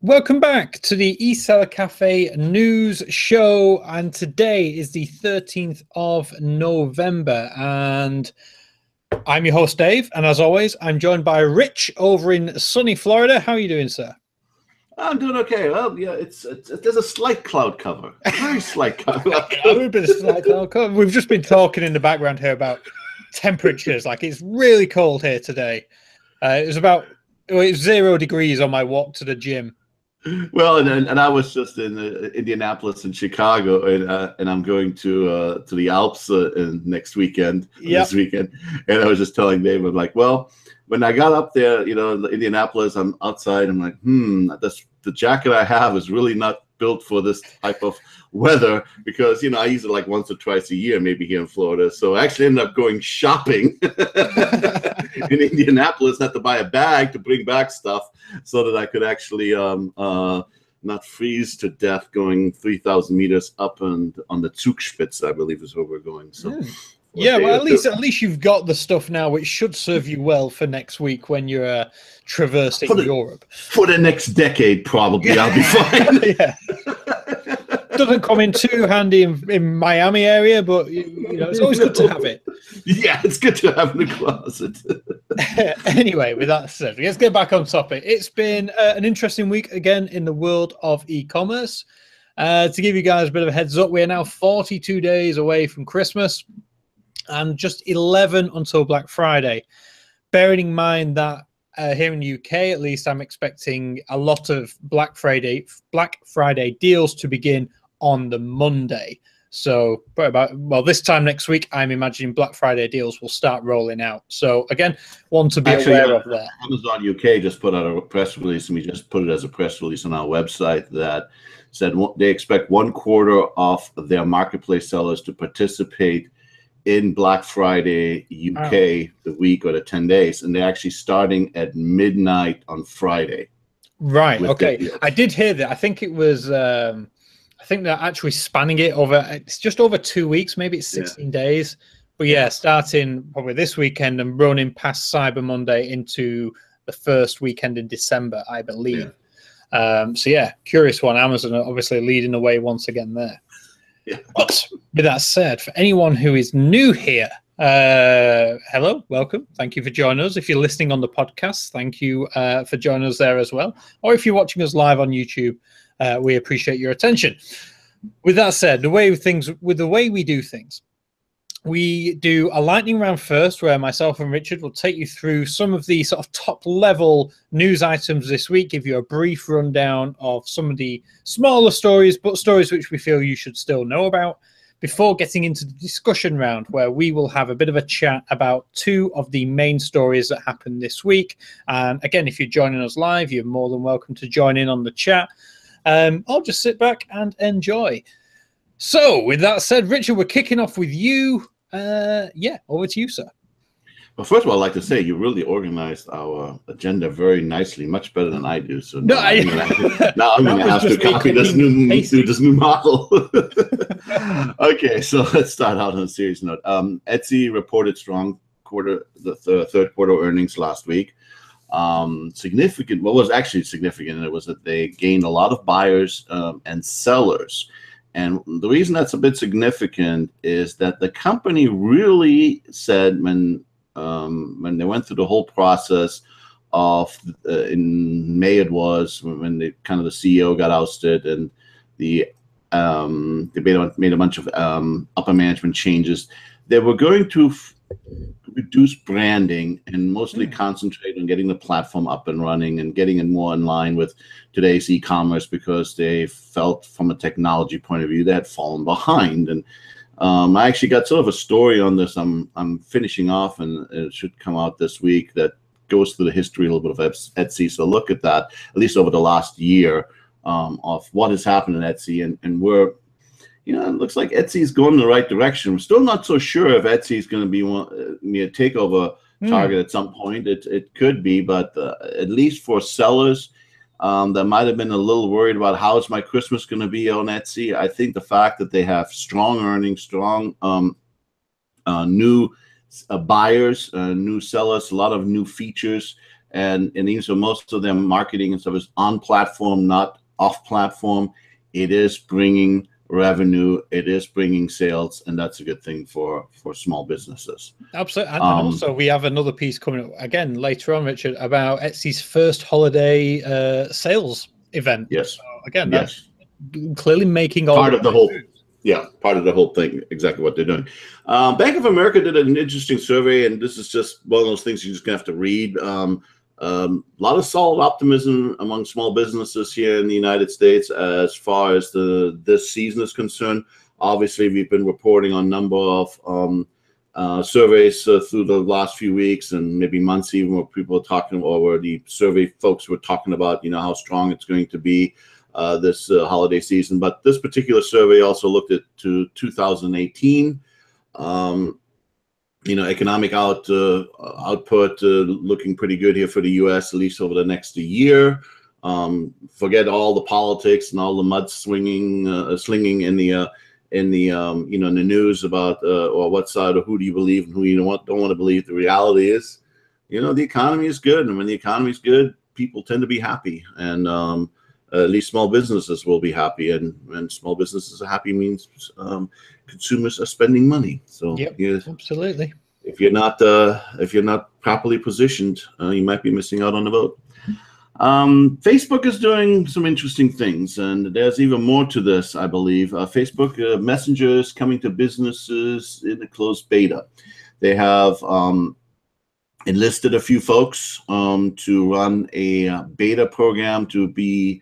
Welcome back to the eSellerCafe news show, and today is the 13th of November, and I'm your host, Dave, and as always, I'm joined by Rich over in sunny Florida. How are you doing, sir? I'm doing okay. Well, yeah, there's a slight cloud cover, a very slight cloud cover. We've just been talking in the background here about temperatures. Like, it's really cold here today. It was 0 degrees on my walk to the gym. Well, and I was just in Indianapolis and Chicago, and I'm going to the Alps next weekend. Yep. This weekend, and I was just telling Dave, I'm like, well, when I got up there, Indianapolis, I'm outside. I'm like, the jacket I have is really not built for this type of weather, because I use it like once or twice a year, maybe here in Florida. So I actually ended up going shopping in Indianapolis, had to buy a bag to bring back stuff so that I could actually not freeze to death going 3,000 meters up and on the Zugspitze, I believe is where we're going. So. Yeah, well, at least you've got the stuff now, which should serve you well for next week when you're traversing Europe. For the next decade, probably, I'll be fine. Yeah. Doesn't come in too handy in Miami area, but it's always good to have it. Yeah, it's good to have in the closet. Anyway, with that said, let's get back on topic. It's been an interesting week again in the world of e-commerce. To give you guys a bit of a heads up, we are now 42 days away from Christmas and just 11 until Black Friday. Bearing in mind that here in the UK, at least, I'm expecting a lot of Black Friday deals to begin on the Monday. So this time next week, I'm imagining Black Friday deals will start rolling out. So again, one to be aware of there. Amazon UK just put out a press release, and we just put it as a press release on our website that said they expect 1/4 of their marketplace sellers to participate in Black Friday UK, the week or the 10 days, and they're actually starting at midnight on Friday. Right. Okay. I did hear that. I think it was. I think they're actually spanning it over. It's just over 2 weeks. Maybe it's 16 days. But yeah, starting probably this weekend and running past Cyber Monday into the first weekend in December, I believe. Yeah. So yeah, curious one. Amazon are obviously leading the way once again there. Yeah. But with that said, for anyone who is new here, hello, welcome. Thank you for joining us. If you're listening on the podcast, thank you for joining us there as well. Or if you're watching us live on YouTube, we appreciate your attention. With that said, the way we do things, we do a lightning round first, where myself and Richard will take you through some of the sort of top level news items this week, give you a brief rundown of some of the smaller stories, but stories which we feel you should still know about, before getting into the discussion round, where we will have a bit of a chat about 2 of the main stories that happened this week. And again, if you're joining us live, you're more than welcome to join in on the chat. I'll just sit back and enjoy. So with that said, Richard, we're kicking off with you. Over to you, sir. Well, first of all, I'd like to say you really organized our agenda very nicely, much better than I do. So now I'm going to have to copy this new model. Okay, so let's start out on a serious note. Etsy reported strong third quarter earnings last week. Significant. What was actually significant, it was that they gained a lot of buyers and sellers. And the reason that's a bit significant is that the company really said when they went through the whole process of in May, it was when the CEO got ousted, and they made a bunch of upper management changes. They were going to reduce branding and mostly concentrate on getting the platform up and running and getting it more in line with today's e-commerce, because they felt from a technology point of view they had fallen behind. And I actually got sort of a story on this. I'm finishing off, and it should come out this week, that goes through the history a little bit of Etsy. So look at that, at least over the last year, of what has happened in Etsy, and we're, it looks like Etsy is going in the right direction. We're still not so sure if Etsy is going to be a takeover target at some point. It could be, but at least for sellers that might have been a little worried about how is my Christmas going to be on Etsy, I think the fact that they have strong earnings, strong new buyers, new sellers, a lot of new features, and even so most of their marketing and stuff is on platform, not off platform. It is bringing revenue, it is bringing sales, and that's a good thing for small businesses. Absolutely. And also we have another piece coming up again later on, Richard, about Etsy's first holiday sales event. Yes. So again, that's clearly making all part of the whole part of the whole thing, exactly what they're doing. Bank of America did an interesting survey, and this is just one of those things you're just gonna have to read. A lot of solid optimism among small businesses here in the United States as far as this season is concerned. Obviously, we've been reporting on a number of surveys through the last few weeks and maybe months, even where people are talking, or where the survey folks were talking about, how strong it's going to be this holiday season. But this particular survey also looked at to 2018. Economic output looking pretty good here for the U.S., at least over the next year. Forget all the politics and all the mud slinging in the in the news about or what side or who do you believe and who you don't want to believe. The reality is, the economy is good, and when the economy is good, people tend to be happy, and at least small businesses will be happy, and when small businesses are happy means consumers are spending money. So absolutely. If you're not properly positioned, you might be missing out on the vote. Facebook is doing some interesting things, and there's even more to this, I believe. Facebook Messenger is coming to businesses in a closed beta. They have enlisted a few folks to run a beta program to be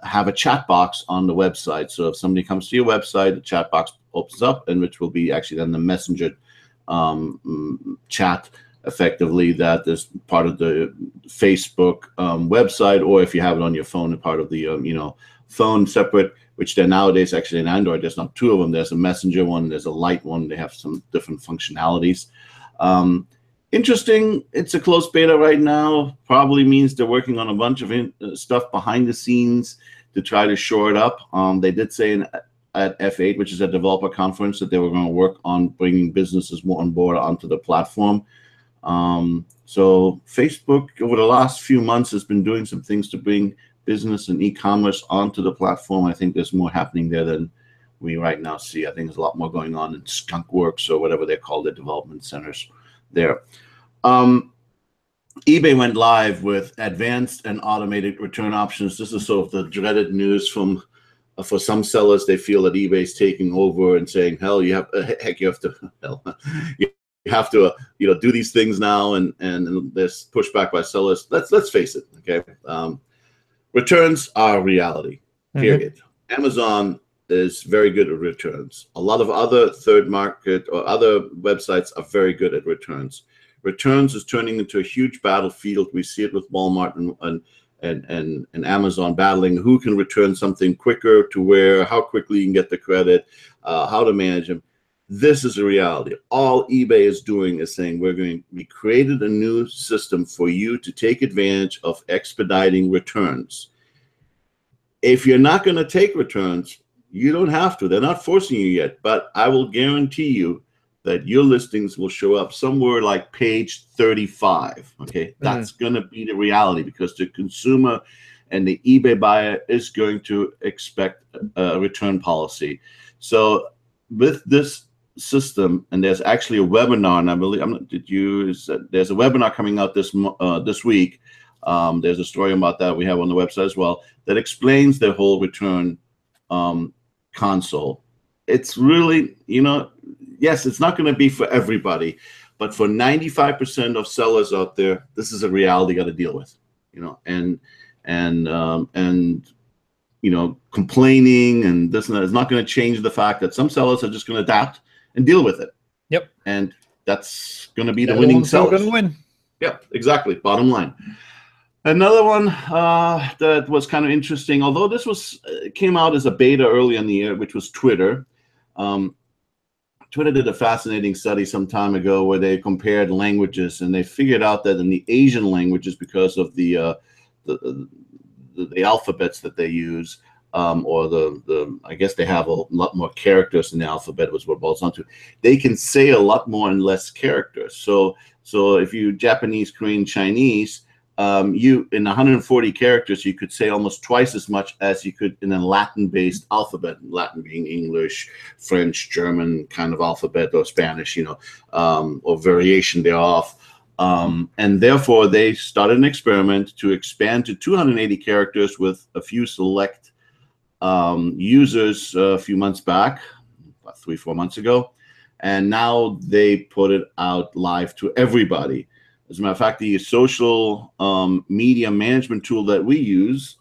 have a chat box on the website. So if somebody comes to your website, the chat box opens up, and which will be actually then the Messenger chat effectively that is part of the Facebook website, or if you have it on your phone, a part of the phone separate, which then nowadays actually in Android there's not two of them. There's a Messenger one, there's a light one. They have some different functionalities. Interesting. It's a closed beta right now. Probably means they're working on a bunch of stuff behind the scenes to try to shore it up. They did say at F8, which is a developer conference, that they were going to work on bringing businesses more on board onto the platform. So Facebook over the last few months has been doing some things to bring business and e-commerce onto the platform. I think there's more happening there than we right now see. I think there's a lot more going on in Skunkworks or whatever they're called, the development centers there. eBay went live with advanced and automated return options. This is sort of the dreaded news from for some sellers. They feel that eBay is taking over and saying, "Hell, you have to do these things now," and there's pushback by sellers. Let's face it, okay? Returns are reality. Period. Amazon is very good at returns. A lot of other third market or other websites are very good at returns. Returns is turning into a huge battlefield. We see it with Walmart and Amazon battling who can return something quicker to where, how quickly you can get the credit, how to manage them. This is a reality. All eBay is doing is saying we created a new system for you to take advantage of expediting returns. If you're not going to take returns, you don't have to. They're not forcing you yet, but I will guarantee you that your listings will show up somewhere like page 35. Okay, that's going to be the reality, because the consumer and the eBay buyer is going to expect a return policy. So with this system, and there's actually a webinar, and I believe there's a webinar coming out this week. There's a story about that we have on the website as well that explains the whole return console. It's really, yes, it's not going to be for everybody, but for 95% of sellers out there, this is a reality you got to deal with, and complaining and this and that is not going to change the fact that some sellers are just going to adapt and deal with it. Yep. And that's going to be the winning sellers. Going to win. Yep, exactly. Bottom line. Another one that was kind of interesting, although this came out as a beta early in the year, which was Twitter. Twitter did a fascinating study some time ago where they compared languages, and they figured out that in the Asian languages, because of the alphabets that they use, or I guess they have a lot more characters in the alphabet, was what it boils down to. They can say a lot more in less characters. So So if you Japanese, Korean, Chinese, you in 140 characters, you could say almost twice as much as you could in a Latin-based alphabet. Latin being English, French, German kind of alphabet, or Spanish, or variation thereof. And therefore, they started an experiment to expand to 280 characters with a few select users a few months back, about 3-4 months ago. And now they put it out live to everybody. As a matter of fact, the social media management tool that we use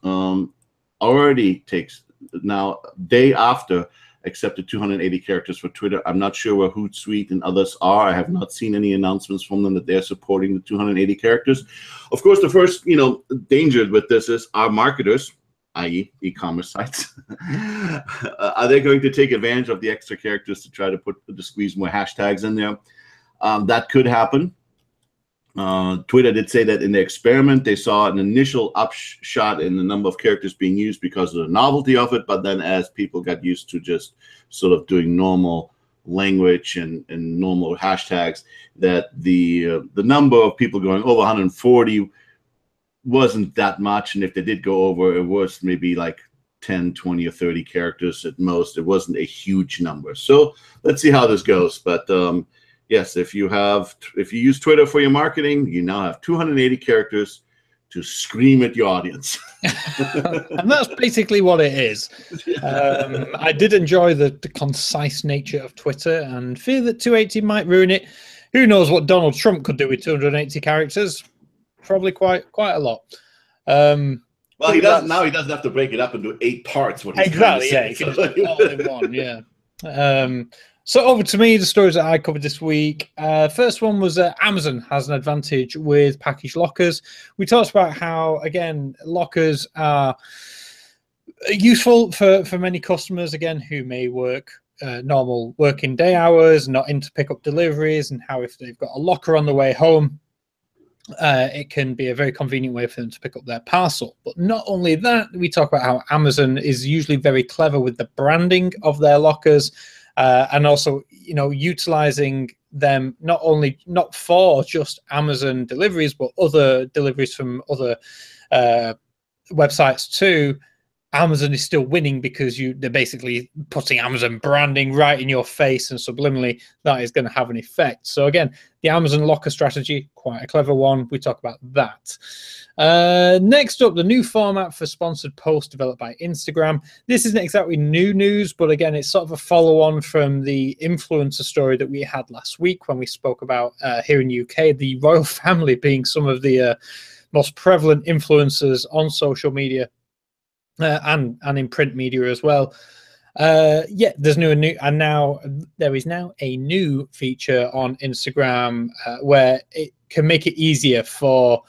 already takes now day after accepted 280 characters for Twitter. I'm not sure where Hootsuite and others are. I have not seen any announcements from them that they're supporting the 280 characters. Of course, the first danger with this is our marketers, i.e. e-commerce sites, are they going to take advantage of the extra characters to try to squeeze more hashtags in there? That could happen. Twitter did say that in the experiment, they saw an initial upshot in the number of characters being used because of the novelty of it. But then as people got used to just sort of doing normal language and normal hashtags, that the number of people going over 140 wasn't that much. And if they did go over, it was maybe like 10, 20, or 30 characters at most. It wasn't a huge number. So let's see how this goes. But yes, if you use Twitter for your marketing, you now have 280 characters to scream at your audience. And that's basically what it is. I did enjoy the concise nature of Twitter and fear that 280 might ruin it. Who knows what Donald Trump could do with 280 characters? Probably quite a lot. Well, he doesn't now. He doesn't have to break it up into 8 parts. What he's exactly, yeah. He can just do all in one, yeah. So over to me, the stories that I covered this week. First one was Amazon has an advantage with package lockers. We talked about how, again, lockers are useful for many customers, again, who may work normal working day hours, not into pick up deliveries, and how if they've got a locker on the way home, it can be a very convenient way for them to pick up their parcel. But not only that, we talk about how Amazon is usually very clever with the branding of their lockers, and also, utilizing them not for just Amazon deliveries, but other deliveries from other websites too. Amazon is still winning because they're basically putting Amazon branding right in your face, and subliminally that is going to have an effect. So again, the Amazon locker strategy, quite a clever one. We talk about that. Next up, the new format for sponsored posts developed by Instagram. This isn't exactly new news, but again, it's sort of a follow-on from the influencer story that we had last week when we spoke about here in UK, the royal family being some of the most prevalent influencers on social media. And in print media as well. There's now there is a new feature on Instagram where it can make it easier for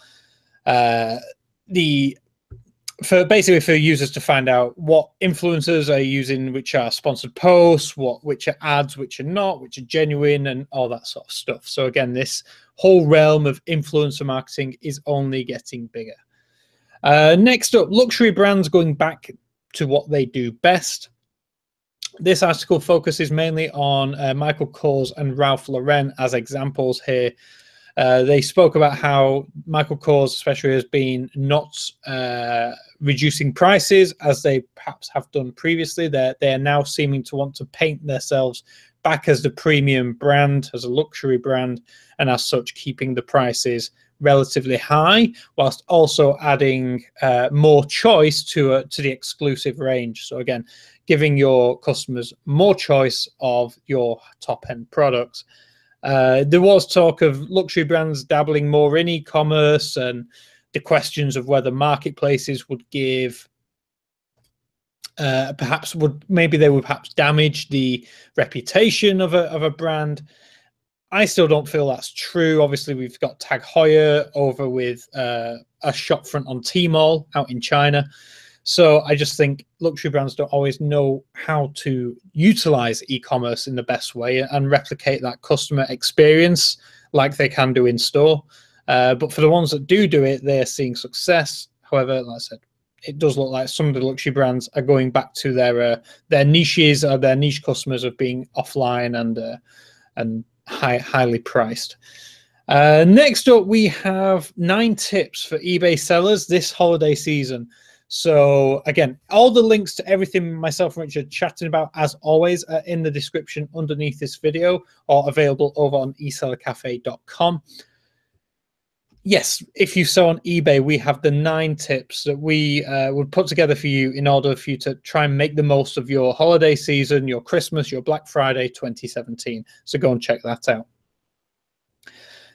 users to find out what influencers are using, which are sponsored posts, which are ads, which are not, which are genuine, and all that sort of stuff. So again, this whole realm of influencer marketing is only getting bigger. Next up, luxury brands going back to what they do best. This article focuses mainly on Michael Kors and Ralph Lauren as examples here. They spoke about how Michael Kors especially has been not reducing prices as they perhaps have done previously. They are now seeming to want to paint themselves back as the premium brand, as a luxury brand, and as such keeping the prices relatively high, whilst also adding more choice to the exclusive range. So again, giving your customers more choice of your top-end products. There was talk of luxury brands dabbling more in e-commerce, and the questions of whether marketplaces would give maybe they would perhaps damage the reputation of a brand. I still don't feel that's true. Obviously, we've got Tag Heuer over with a shop front on Tmall out in China. So I just think luxury brands don't always know how to utilize e-commerce in the best way and replicate that customer experience like they can do in store. But for the ones that do it, they're seeing success. However, like I said, it does look like some of the luxury brands are going back to their niches or their niche customers of being offline and highly priced. Next up, we have 9 tips for eBay sellers this holiday season. So again, all the links to everything myself and Richard chatting about, as always, are in the description underneath this video or available over on eSellerCafe.com. Yes, if you sell on eBay, we have the 9 tips that we would put together for you in order for you to try and make the most of your holiday season, your Christmas, your Black Friday 2017. So go and check that out.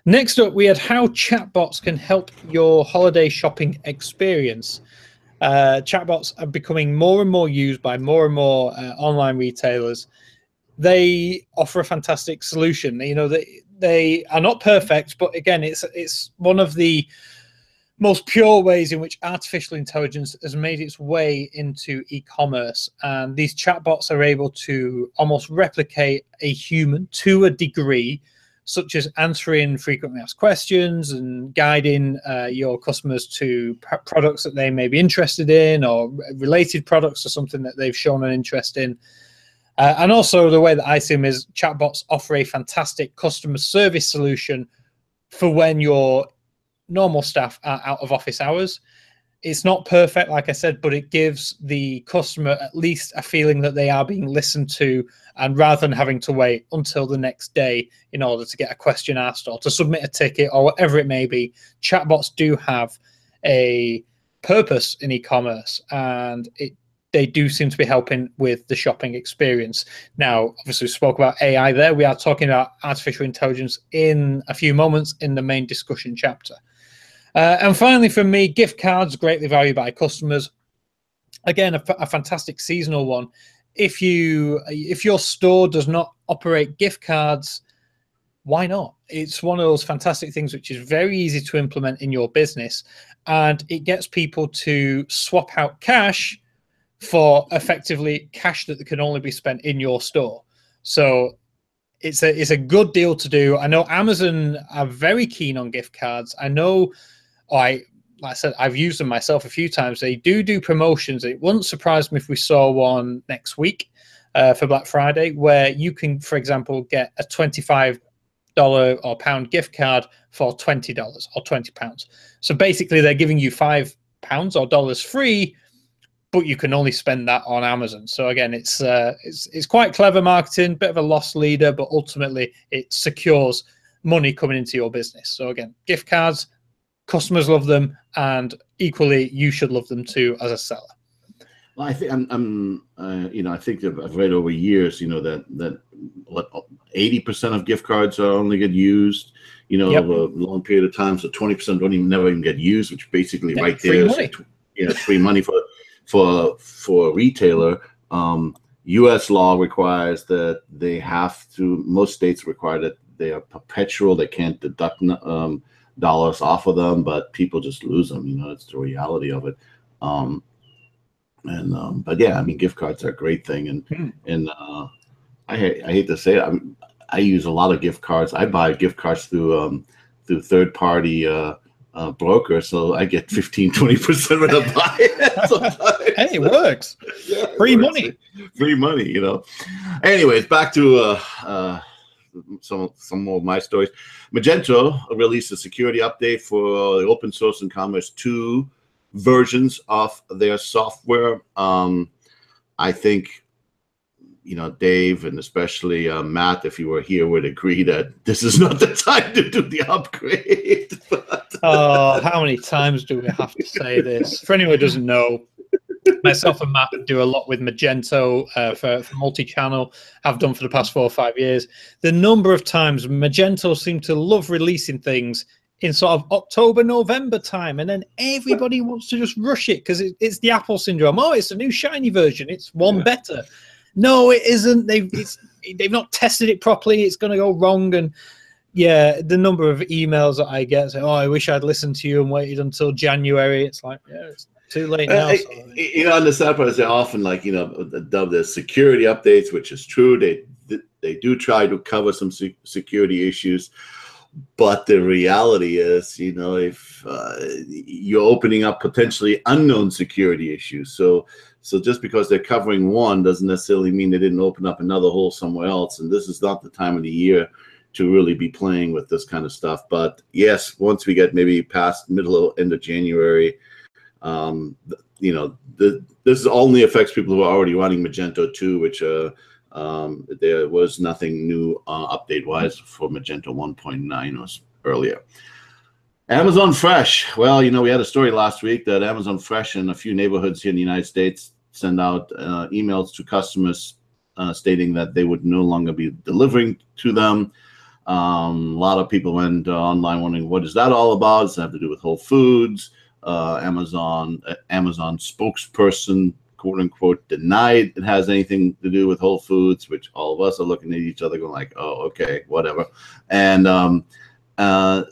Next up, we had how chatbots can help your holiday shopping experience. Chatbots are becoming more and more used by more and more online retailers. They offer a fantastic solution. You know, they are not perfect, but again, it's one of the most pure ways in which artificial intelligence has made its way into e-commerce. And these chatbots are able to almost replicate a human to a degree, such as answering frequently asked questions and guiding your customers to products that they may be interested in, or related products or something that they've shown an interest in. And also the way that I see them is chatbots offer a fantastic customer service solution for when your normal staff are out of office hours. It's not perfect, like I said, but it gives the customer at least a feeling that they are being listened to, and rather than having to wait until the next day in order to get a question asked or to submit a ticket or whatever it may be, chatbots do have a purpose in e-commerce, and they do seem to be helping with the shopping experience. Now, obviously, we spoke about AI there. We are talking about artificial intelligence in a few moments in the main discussion chapter. And finally, for me, gift cards, greatly valued by customers. Again, a fantastic seasonal one. If your store does not operate gift cards, why not? It's one of those fantastic things which is very easy to implement in your business, and it gets people to swap out cash for effectively cash that can only be spent in your store. So it's a good deal to do. I know Amazon are very keen on gift cards. I know, like I said, I've used them myself a few times. They do promotions. It wouldn't surprise me if we saw one next week for Black Friday, where you can, for example, get a $25 or pound gift card for $20 or £20. So basically, they're giving you £5 or dollars free, but you can only spend that on Amazon. So again, it's quite clever marketing, bit of a loss leader, but ultimately it secures money coming into your business. So again, gift cards, customers love them, and equally you should love them too as a seller. Well, I think I think I've read over years, that 80% of gift cards are only get used, over a long period of time. So 20% never even get used, which basically right there is free money for a retailer. U.S. law requires that they have to. Most states require that they are perpetual. They can't deduct dollars off of them, but people just lose them. It's the reality of it. But yeah, I mean, gift cards are a great thing, and I hate to say it, I use a lot of gift cards. I buy gift cards through third-party brokers, so I get 15-20% when I buy it. Hey, it works. Yeah, free money. Free money, Anyways, back to some more of my stories. Magento released a security update for the open source and Commerce 2 versions of their software. I think Dave, and especially Matt, if you were here, would agree that this is not the time to do the upgrade. Oh, how many times do we have to say this? For anyone who doesn't know, myself and Matt do a lot with Magento for multi-channel, have done for the past 4 or 5 years. The number of times Magento seem to love releasing things in sort of October, November time, and then everybody wants to just rush it because it's the Apple syndrome. Oh, it's a new shiny version. It's one better. No, it isn't. They've not tested it properly. It's going to go wrong. And yeah, the number of emails that I get say, "Oh, I wish I'd listened to you and waited until January." It's like, yeah, it's too late now. On the side part, they're often like the security updates, which is true. They do try to cover some security issues. But the reality is, if you're opening up potentially unknown security issues, so just because they're covering one doesn't necessarily mean they didn't open up another hole somewhere else. And this is not the time of the year to really be playing with this kind of stuff. But yes, once we get maybe past middle or end of January, you know, this only affects people who are already running Magento 2, which there was nothing new update-wise for Magento 1.9 was earlier. Amazon Fresh. Well, you know, we had a story last week that Amazon Fresh in a few neighborhoods here in the United States send out emails to customers stating that they would no longer be delivering to them. A lot of people went online wondering, what is that all about? Does it have to do with Whole Foods? Amazon spokesperson, quote unquote, denied it has anything to do with Whole Foods, which all of us are looking at each other going like, oh, okay, whatever. And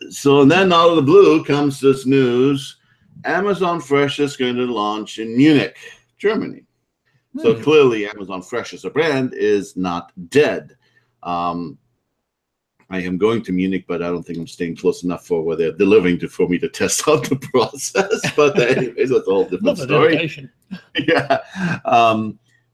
so then out of the blue comes this news: Amazon Fresh is going to launch in Munich, Germany. So clearly Amazon Fresh as a brand is not dead. I am going to Munich, but I don't think I'm staying close enough for where they're delivering for me to test out the process. But anyways, that's a whole different story. Yeah.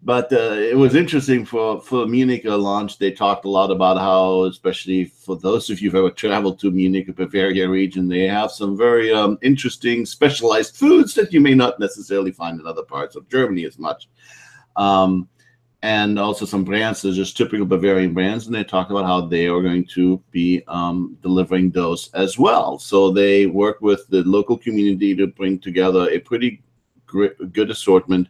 But it was interesting for Munich launch. They talked a lot about how, especially for those of you who've ever traveled to Munich, the Bavaria region, they have some very interesting specialized foods that you may not necessarily find in other parts of Germany as much. And also some brands that are just typical Bavarian brands, and they talk about how they are going to be delivering those as well. So they work with the local community to bring together a pretty good assortment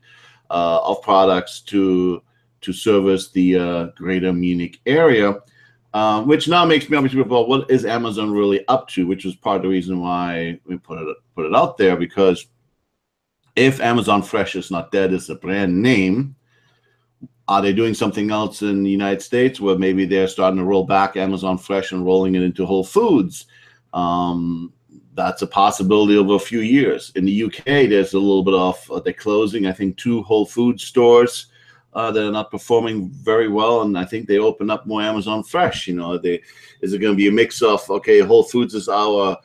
of products to service the greater Munich area, which now makes me obviously about what is Amazon really up to, which was part of the reason why we put it out there, because if Amazon Fresh is not dead as a brand name, are they doing something else in the United States where maybe they're starting to roll back Amazon Fresh and rolling it into Whole Foods? That's a possibility over a few years. In the UK, there's a little bit of they're closing, I think, 2 Whole Foods stores that are not performing very well, and I think they open up more Amazon Fresh. You know, is it going to be a mix of, okay, Whole Foods is our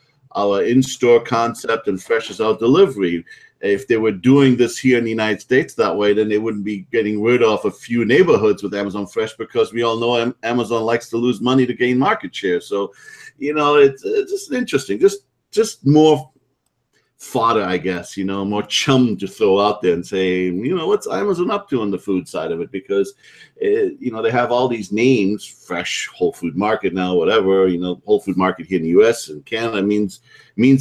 in-store concept and Fresh is our delivery? If they were doing this here in the United States that way, then they wouldn't be getting rid of a few neighborhoods with Amazon Fresh, because we all know Amazon likes to lose money to gain market share. So, you know, it's just interesting. Just more fodder, I guess, you know, more chum to throw out there and say, you know, what's Amazon up to on the food side of it? Because, you know, they have all these names, Fresh, Whole Food Market now, whatever, you know, Whole Food Market here in the US and Canada means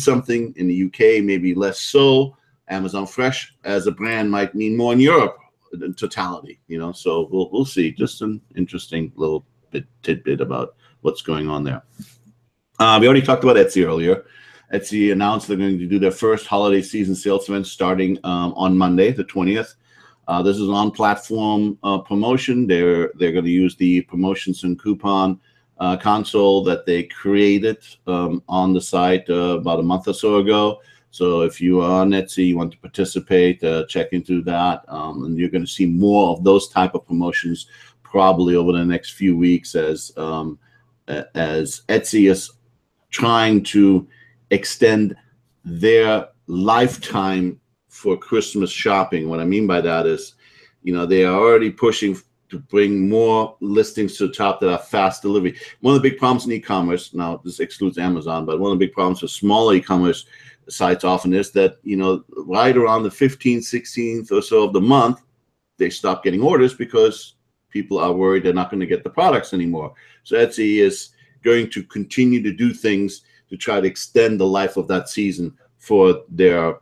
something. In the UK, maybe less so. Amazon Fresh as a brand might mean more in Europe in totality, you know, so we'll see. Just an interesting little tidbit about what's going on there. We already talked about Etsy earlier. Etsy announced they're going to do their first holiday season sales event starting on Monday, the 20th. This is an on-platform promotion. They're going to use the promotions and coupon console that they created on the site about a month or so ago. So if you are on Etsy, you want to participate, check into that, and you're going to see more of those type of promotions probably over the next few weeks as Etsy is trying to extend their lifetime for Christmas shopping. What I mean by that is, you know, they are already pushing to bring more listings to the top that are fast delivery. One of the big problems in e-commerce, now this excludes Amazon, but one of the big problems for small e-commerce sites often is that, you know, right around the 15th, 16th or so of the month, they stop getting orders because people are worried they're not going to get the products anymore. So Etsy is going to continue to do things to try to extend the life of that season for their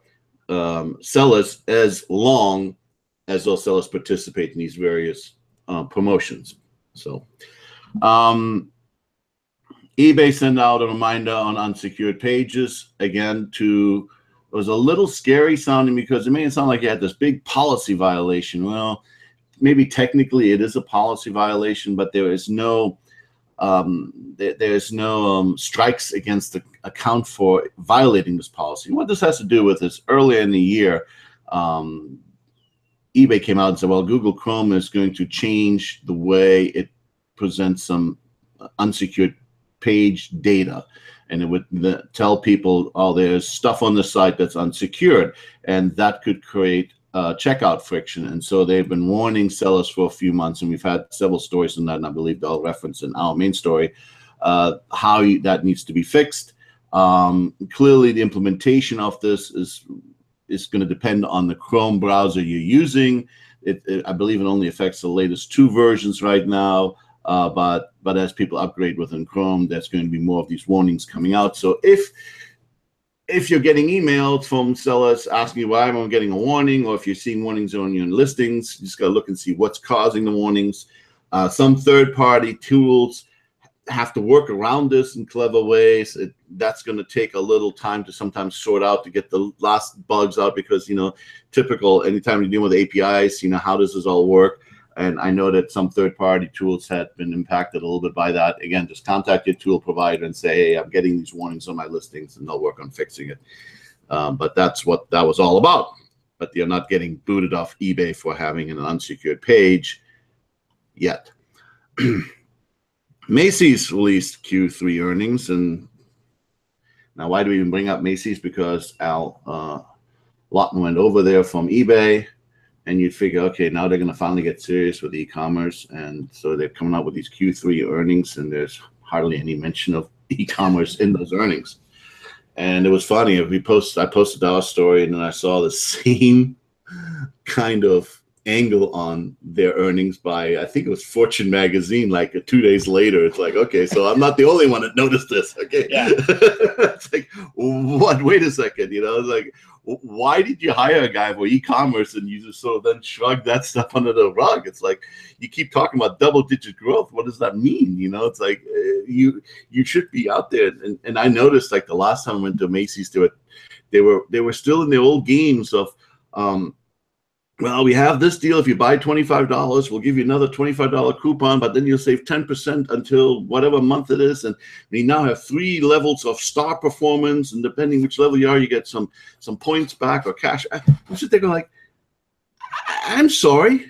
sellers, as long as those sellers participate in these various promotions. So eBay sent out a reminder on unsecured pages. Again, it was a little scary sounding because it made it sound like you had this big policy violation. Well, maybe technically it is a policy violation, but there is no strikes against the account for violating this policy. What this has to do with is earlier in the year, eBay came out and said, well, Google Chrome is going to change the way it presents some unsecured page data, and it would tell people, oh, there's stuff on the site that's unsecured, and that could create checkout friction. And so they've been warning sellers for a few months, and we've had several stories on that, and I believe they'll reference in our main story that needs to be fixed. Clearly, the implementation of this is going to depend on the Chrome browser you're using. I believe it only affects the latest 2 versions right now, but as people upgrade within Chrome, there's going to be more of these warnings coming out. So if you're getting emails from sellers asking you why I'm getting a warning, or if you're seeing warnings on your listings, you just got to look and see what's causing the warnings. Some third-party tools have to work around this in clever ways. That's going to take a little time to sometimes sort out to get the last bugs out, because, typical, anytime you're dealing with APIs, how does this all work? And I know that some third-party tools had been impacted a little bit by that. Again, just contact your tool provider and say, hey, I'm getting these warnings on my listings, and they'll work on fixing it. But that's what that was all about. But you're not getting booted off eBay for having an unsecured page yet. Macy's released Q3 earnings, and now why do we even bring up Macy's? Because Al Lawton went over there from eBay, and you'd figure, okay, now they're going to finally get serious with e-commerce, and so they're coming out with these Q3 earnings, and there's hardly any mention of e-commerce in those earnings. And it was funny. I posted our story, and then I saw the same kind of angle on their earnings by, I think it was Fortune magazine, like 2 days later. It's like, okay, so I'm not the only one that noticed this. Okay. Yeah. It's like, what? Wait a second. It's like, why did you hire a guy for e-commerce and you just sort of then shrug that stuff under the rug? It's like, you keep talking about double-digit growth. What does that mean? It's like, you should be out there. And I noticed, like, the last time I went to Macy's, they were still in the old games of, well, we have this deal. If you buy $25, we'll give you another $25 coupon, but then you'll save 10% until whatever month it is. And we now have 3 levels of star performance, and depending which level you are, you get some points back or cash. I'm sit there going like, I'm sorry.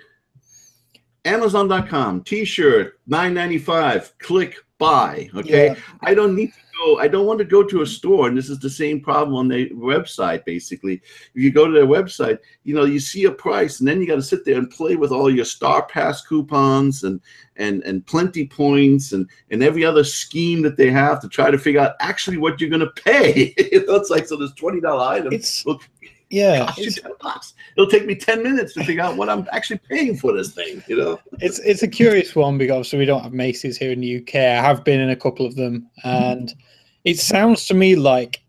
Amazon.com, T-shirt, $9.95, click buy. Okay, yeah. I don't need to go. I don't want to go to a store, and this is the same problem on their website. Basically, if you go to their website, you see a price, and then you got to sit there and play with all your Star Pass coupons and plenty points and every other scheme that they have to try to figure out actually what you're going to pay. It's like, so there's $20 items. Yeah, it'll take me 10 minutes to figure out what I'm actually paying for this thing. It's a curious one, because obviously we don't have Macy's here in the UK. I have been in a couple of them, and it sounds to me like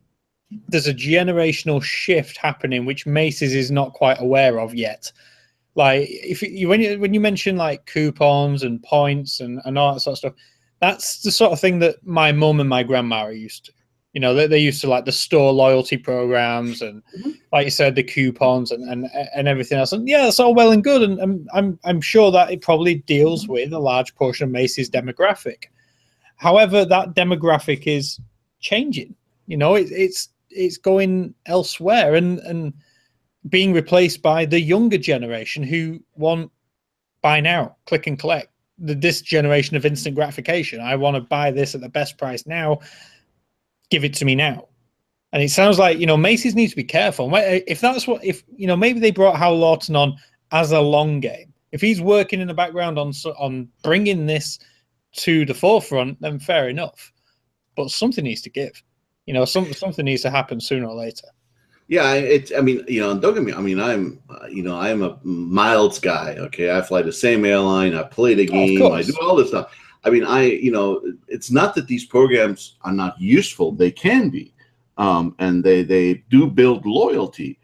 there's a generational shift happening, which Macy's is not quite aware of yet. Like, when you mention like coupons and points and all that sort of stuff, that's the sort of thing that my mum and my grandma are used to. They used to like the store loyalty programs and, like you said, the coupons and everything else. And yeah, that's all well and good. And I'm sure that it probably deals with a large portion of Macy's demographic. However, that demographic is changing. It's going elsewhere and being replaced by the younger generation who want buy now, click and collect. This generation of instant gratification. I want to buy this at the best price now. Give it to me now. And it sounds like, Macy's needs to be careful. If maybe they brought Hal Lawton on as a long game. If he's working in the background on bringing this to the forefront, then fair enough. But something needs to give. Something needs to happen sooner or later. Yeah, don't get me. I'm a miles guy. Okay, I fly the same airline. I play the game. I do all this stuff. It's not that these programs are not useful. They can be, and they do build loyalty.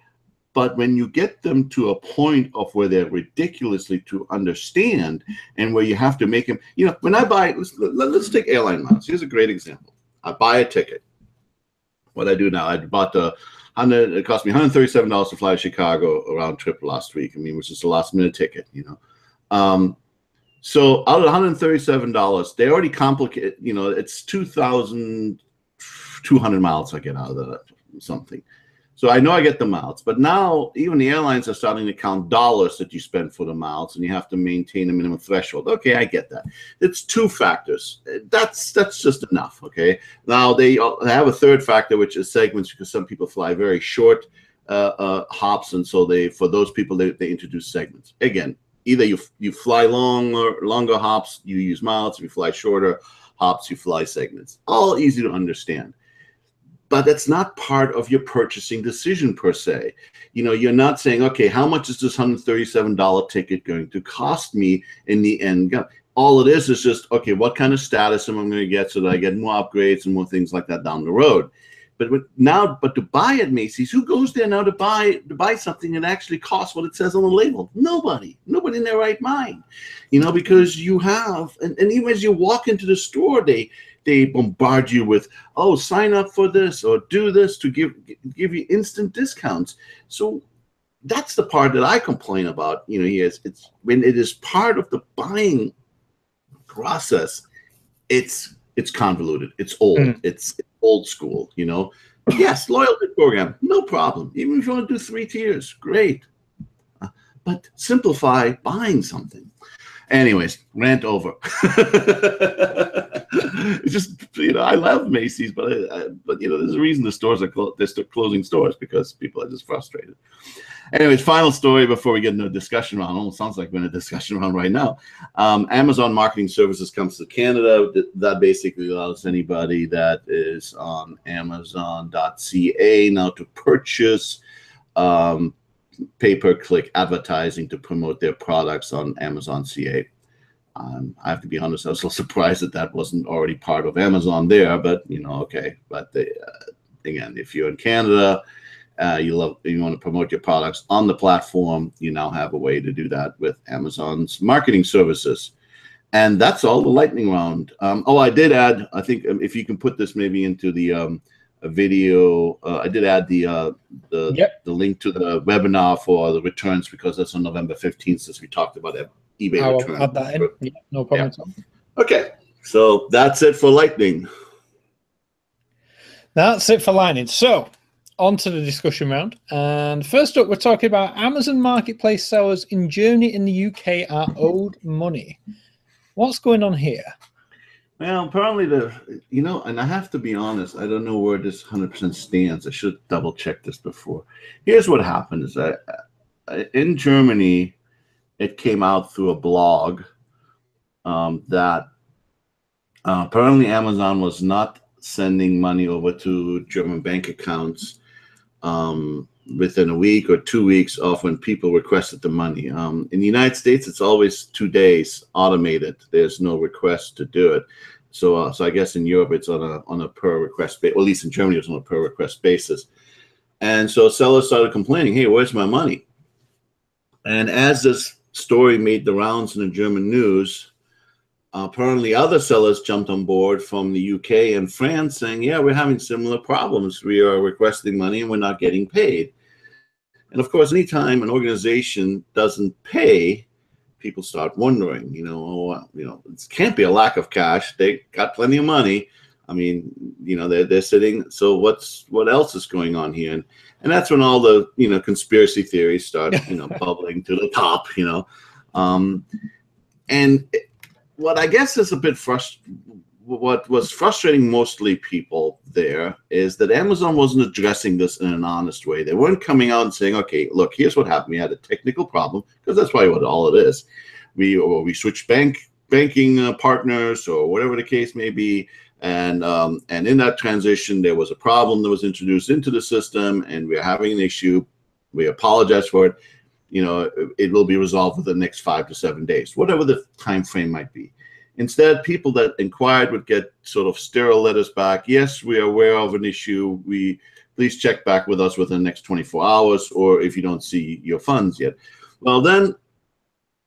But when you get them to a point of where they're ridiculously to understand, and where you have to make them, when I buy, let's take airline miles. Here's a great example. I buy a ticket. What I do now, I bought it cost me $137 to fly to Chicago round trip last week. Which is a last minute ticket, So out of $137, they already complicate. It's 2,200 miles I get out of that something. So I know I get the miles, but now even the airlines are starting to count dollars that you spend for the miles, and you have to maintain a minimum threshold. Okay, I get that. It's 2 factors. That's just enough. Okay. Now they have a third factor, which is segments, because some people fly very short hops, and so for those people they introduce segments. Again, either you fly longer hops, you use miles. If you fly shorter hops, you fly segments. All easy to understand. But that's not part of your purchasing decision per se. You're not saying, okay, how much is this $137 ticket going to cost me in the end? All it is just, okay, what kind of status am I going to get so that I get more upgrades and more things like that down the road? But to buy at Macy's, who goes there now to buy something that actually costs what it says on the label? Nobody in their right mind, because you have, and even as you walk into the store, they bombard you with, oh, sign up for this or do this to give you instant discounts. So that's the part that I complain about. It's when it is part of the buying process, it's convoluted, it's old, it's old school. Yes, loyalty program, no problem. Even if you want to do 3 tiers, great. But simplify buying something. Anyways, rant over. It's just, I love Macy's, but there's a reason the stores are they're closing stores, because people are just frustrated. Anyways, final story before we get into a discussion round. Almost sounds like we're in a discussion round right now. Amazon Marketing Services comes to Canada. That basically allows anybody that is on Amazon.ca now to purchase pay-per-click advertising to promote their products on Amazon.ca. I have to be honest, I was so surprised that wasn't already part of Amazon there, but okay. But again, if you're in Canada, you want to promote your products on the platform, you now have a way to do that with Amazon's marketing services. And that's all the lightning round. I did add, I think if you can put this maybe into the video, I did add the link to the webinar for the returns, because that's on November 15th, since we talked about eBay returns. I'll add that in. Yeah, no problem at all. Okay, so that's it for lightning. That's it for lightning. So on to the discussion round. And first up, we're talking about Amazon Marketplace sellers in Germany and the UK are owed money. What's going on here? Well, apparently and I have to be honest, I don't know where this 100% stands. I should double check this before. Here's what happened is that in Germany, it came out through a blog that apparently Amazon was not sending money over to German bank accounts within a week or 2 weeks of when people requested the money. In the United States, it's always 2 days automated. There's no request to do it. So I guess in Europe, it's on a per request basis, or at least in Germany, it's on a per request basis. And so sellers started complaining, hey, where's my money? And as this story made the rounds in the German news, apparently other sellers jumped on board from the UK and France saying, yeah, we're having similar problems. We are requesting money and we're not getting paid. And of course, anytime an organization doesn't pay, people start wondering, it can't be a lack of cash. They got plenty of money. I mean, they're sitting. So what else is going on here? And that's when all the, conspiracy theories start, bubbling to the top, and what I guess is a bit what was frustrating mostly people there is that Amazon wasn't addressing this in an honest way. They weren't coming out and saying, okay, look, here's what happened. We had a technical problem, because that's probably what all it is. We switched banking partners or whatever the case may be. And in that transition, there was a problem that was introduced into the system, and we're having an issue. We apologize for it. It will be resolved within the next 5 to 7 days, whatever the time frame might be. Instead, people that inquired would get sort of sterile letters back. Yes, we are aware of an issue. Please check back with us within the next 24 hours, or if you don't see your funds yet. Well, then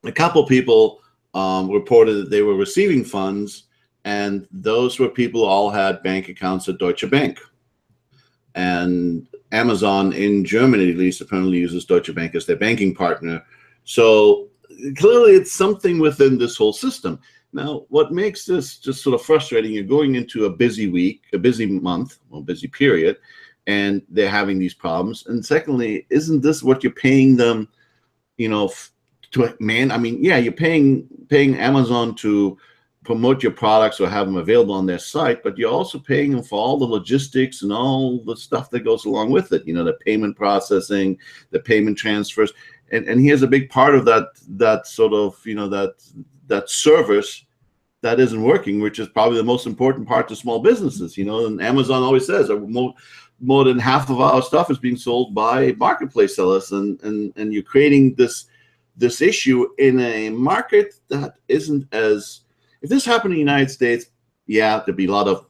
a couple people reported that they were receiving funds, and those were people who all had bank accounts at Deutsche Bank. And Amazon in Germany, at least, apparently uses Deutsche Bank as their banking partner. So clearly it's something within this whole system. Now, what makes this just sort of frustrating, you're going into a busy week, a busy month, or busy period, and they're having these problems. And secondly, isn't this what you're paying them, to man? I mean, yeah, you're paying Amazon to promote your products or have them available on their site, but you're also paying them for all the logistics and all the stuff that goes along with it, the payment processing, the payment transfers. And here's a big part of that sort of, that service that isn't working, which is probably the most important part to small businesses. And Amazon always says more than half of our stuff is being sold by marketplace sellers, and you're creating this issue in a market that isn't as. If this happened in the United States, yeah, there'd be a lot of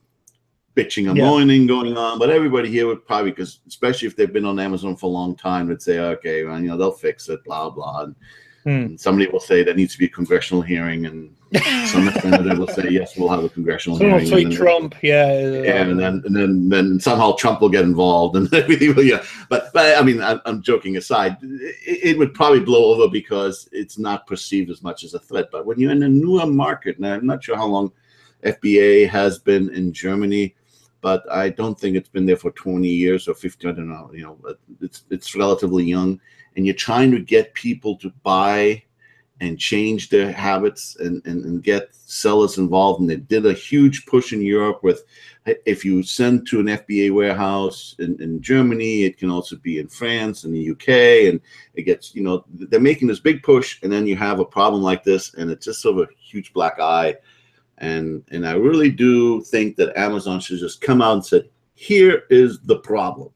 bitching and moaning going on, but everybody here would probably, because especially if they've been on Amazon for a long time, would say, okay, well, they'll fix it, blah blah. And somebody will say there needs to be a congressional hearing, and some representative will say, yes, we'll have a congressional hearing. Tweet Trump, and then somehow Trump will get involved and everything. But I mean, I'm joking aside. It would probably blow over because it's not perceived as much as a threat. But when you're in a newer market, and I'm not sure how long FBA has been in Germany, but I don't think it's been there for 20 years or 50. I don't know. But it's relatively young, and you're trying to get people to buy and change their habits and get sellers involved. And they did a huge push in Europe with, if you send to an FBA warehouse in Germany, it can also be in France and the UK. And it gets, they're making this big push, and then you have a problem like this, and it's just sort of a huge black eye. And I really do think that Amazon should just come out and say, here is the problem.